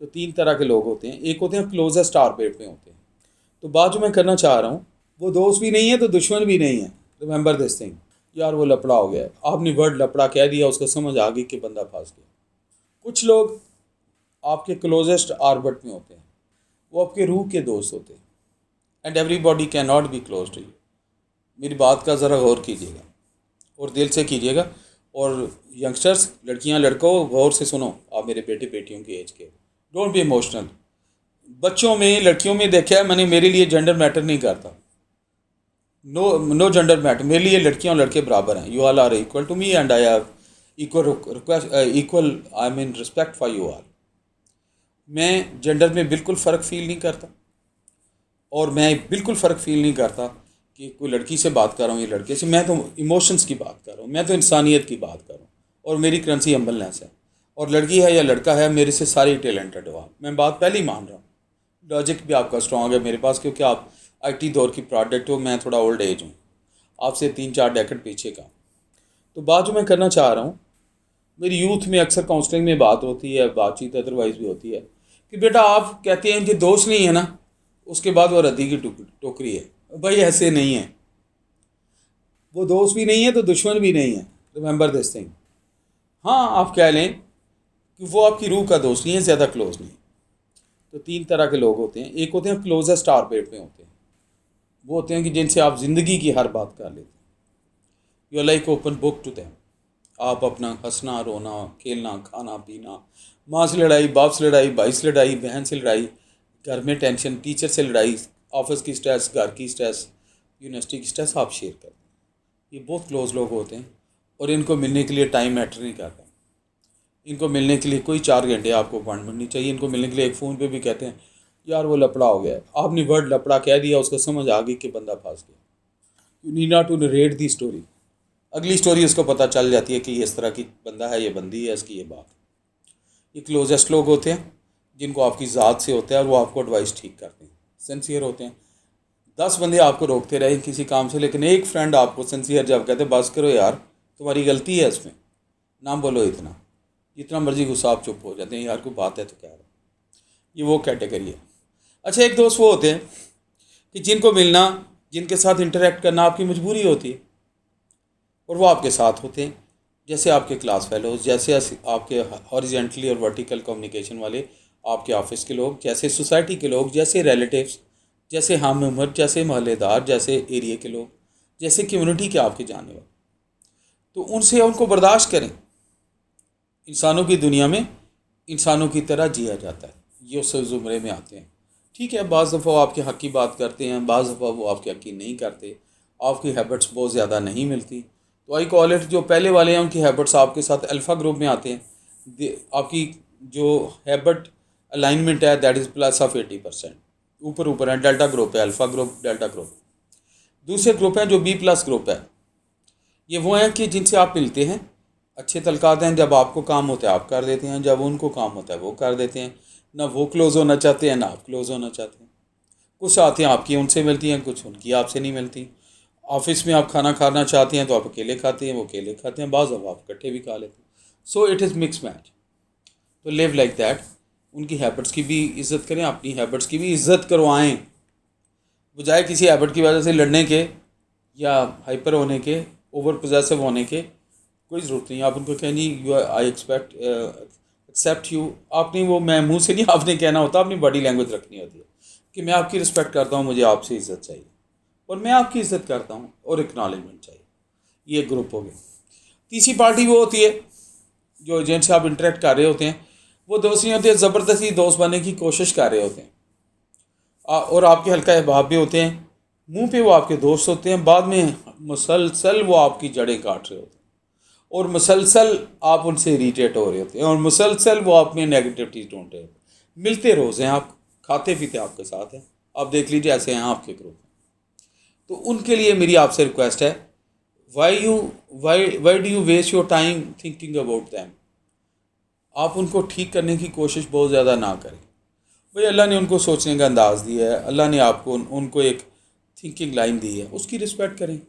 तो तीन तरह के लोग होते हैं। एक होते हैं क्लोजेस्ट टारगेट में होते हैं। तो बात जो मैं करना चाह रहा हूँ, वो दोस्त भी नहीं है तो दुश्मन भी नहीं है। Remember this thing. यार वो लपड़ा हो गया, आपने वर्ड लपड़ा कह दिया, उसको समझ आ गई कि बंदा फंस गया। कुछ लोग आपके क्लोजेस्ट आर्बिट में होते हैं, वो आपके रूह के दोस्त होते हैं। And everybody can not be close to you. मेरी बात का ज़रा गौर कीजिएगा और दिल से कीजिएगा। और यंगस्टर्स, लड़कियां लड़कों, गौर से सुनो, आप मेरे बेटे बेटियों की एज के, डोंट बी इमोशनल। बच्चों में, लड़कियों में देखा है मैंने, मेरे लिए जेंडर मैटर नहीं करता। No gender matter. मेरे लिए लड़कियां और लड़के बराबर हैं। You all are equal to me and I have equal I mean respect for you all. मैं जेंडर में बिल्कुल फ़र्क फील नहीं करता, और मैं बिल्कुल फ़र्क फील नहीं करता कि कोई लड़की से बात कर रहा हूँ या लड़के से। मैं तो इमोशंस की बात कर रहा हूँ, मैं तो इंसानियत की बात कर रहा हूँ, और मेरी करेंसी हम्बलनेस है। और लड़की है या लड़का है, मेरे से सारी टैलेंटेड हो आप। मैं बात पहले ही मान रहा हूँ। लॉजिक भी आपका स्ट्रॉन्ग है मेरे पास, क्योंकि आप आईटी दौर की प्रोडक्ट हो, मैं थोड़ा ओल्ड एज हूँ, आपसे 3-4 डेकेड पीछे का। तो बात जो मैं करना चाह रहा हूँ, मेरी यूथ में अक्सर काउंसलिंग में बात होती है, बातचीत अदरवाइज भी होती है, कि बेटा आप कहते हैं कि दोस्त नहीं है ना, उसके बाद वो रद्दी की टोकरी है। भाई ऐसे नहीं है, वो दोस्त भी नहीं है तो दुश्मन भी नहीं है। Remember this thing. हाँ, आप कह लें कि वो आपकी रूह का दोस्त नहीं है, ज़्यादा क्लोज नहीं है। तो तीन तरह के लोग होते हैं। एक होते हैं क्लोजेस्ट टारगेट में होते हैं, वो होते हैं कि जिनसे आप ज़िंदगी की हर बात कर लेते हैं। You are like open book to them. आप अपना हंसना, रोना, खेलना, खाना पीना, माँ से लड़ाई, बाप से लड़ाई, भाई से लड़ाई, बहन से लड़ाई, घर में टेंशन, टीचर से लड़ाई, ऑफिस की स्ट्रेस, घर की स्ट्रेस, यूनिवर्सिटी की स्ट्रेस, आप शेयर करते हैं। ये बहुत क्लोज लोग होते हैं, और इनको मिलने के लिए टाइम मैटर नहीं करता। इनको मिलने के लिए कोई 4 घंटे आपको अपॉइंटमेंट नहीं चाहिए। इनको मिलने के लिए एक फ़ोन पे भी कहते हैं यार वो लपड़ा हो गया, आपने वर्ड लपड़ा कह दिया, उसको समझ आ गई कि बंदा फंस गया। You need not to narrate the story. अगली स्टोरी उसको पता चल जाती है कि ये इस तरह की बंदा है, ये बंदी है, इसकी ये बात। ये क्लोजेस्ट लोग होते हैं जिनको आपकी ज़ात से होता है, और वो आपको एडवाइस ठीक करते हैं, सिंसियर होते हैं। 10 बंदे आपको रोकते रहे किसी काम से, लेकिन एक फ्रेंड आपको सिंसियर जब कहते बस करो यार, तुम्हारी गलती है इसमें, ना बोलो इतना, जितना मर्जी गुस्सा, आप चुप हो जाते हैं, यार कोई बात है तो क्या है। ये वो कैटेगरी है। अच्छा, एक दोस्त वो होते हैं कि जिनको मिलना, जिनके साथ इंटरेक्ट करना आपकी मजबूरी होती है, और वो आपके साथ होते हैं, जैसे आपके क्लास फेलोज, जैसे आपके हॉरिजेंटली और वर्टिकल कम्युनिकेशन वाले आपके ऑफिस के लोग, जैसे सोसाइटी के लोग, जैसे रिलेटिव्स, जैसे हम उम्र, जैसे मोहल्लेदार, जैसे एरिया के लोग, जैसे कम्युनिटी के आपके जानने वाले। तो उनसे उनको बर्दाश्त करें। इंसानों की दुनिया में इंसानों की तरह जिया जाता है, ये उस ज़ुमरे में आते हैं। ठीक है, बाज़ दफ़ा वो आपके हक़ की बात करते हैं, बाज़ दफ़ा वो आपके हक़ की नहीं करते, आपकी हैबिट्स बहुत ज़्यादा नहीं मिलती। तो आई कॉल इट, जो पहले वाले हैं उनकी हैबिट्स आपके साथ अल्फ़ा ग्रुप में आते हैं। आपकी जो हैबिट अलाइनमेंट है दैट इज़ प्लस ऑफ 80%। ऊपर ऊपर है, डेल्टा ग्रुप है, अल्फ़ा ग्रुप, डेल्टा ग्रुप। दूसरे ग्रुप हैं जो B+ ग्रुप है। ये वो हैं कि जिनसे आप मिलते हैं, अच्छे तलकात हैं, जब आपको काम होता है आप कर देते हैं, जब उनको काम होता है वो कर देते हैं। ना वो क्लोज़ होना चाहते हैं, ना आप क्लोज़ होना चाहते हैं। कुछ आते हैं आपकी उनसे मिलती हैं, कुछ उनकी आपसे नहीं मिलती। ऑफिस में आप खाना खाना चाहते हैं तो आप अकेले खाते हैं, वो अकेले खाते हैं, बाज़ आप इकट्ठे भी खा लेते हैं। So it is mix match. तो लिव लाइक दैट। उनकी हैबिट्स की भी इज़्ज़त करें, अपनी हैबिट्स की भी इज़्ज़त करवाएं, बजाय किसी हैबिट की वजह से लड़ने के या हाइपर होने के, ओवर पोजेसिव होने के। कोई ज़रूरत नहीं। आप उनको कहें जी यू आई एक्सेप्ट यू। आपने वो मैं मुंह से नहीं आपने कहना होता, अपनी बॉडी लैंग्वेज रखनी होती है कि मैं आपकी रिस्पेक्ट करता हूँ, मुझे आपसे इज़्ज़त चाहिए, और मैं आपकी इज़्ज़त करता हूँ, और एक्नॉलेजमेंट चाहिए। ये ग्रुप हो गया। तीसरी पार्टी वो होती है जो जिनसे आप इंटरेक्ट कर रहे होते हैं, वो दोस्त नहीं होते, ज़बरदस्ती दोस्त बनने की कोशिश कर रहे होते हैं, और आपके हल्का अहबाब भी होते हैं। मुंह पे वो आपके दोस्त होते हैं, बाद में मुसलसल वो आपकी जड़ें काट रहे होते हैं, और मुसलसल आप उनसे इरीटेट हो रहे होते हैं, और मुसलसल वो आप में नेगेटिविटी ढूंढ रहे होते हैं। मिलते रोज़ हैं आप, खाते पीते आपके साथ हैं, आप देख लीजिए ऐसे हैं आपके ग्रुप में। तो उनके लिए मेरी आपसे रिक्वेस्ट है, why do you waste your time thinking about them. आप उनको ठीक करने की कोशिश बहुत ज़्यादा ना करें। भाई अल्लाह ने उनको सोचने का अंदाज़ दिया है, अल्लाह ने आपको उनको एक थिंकिंग लाइन दी है, उसकी रिस्पेक्ट करें।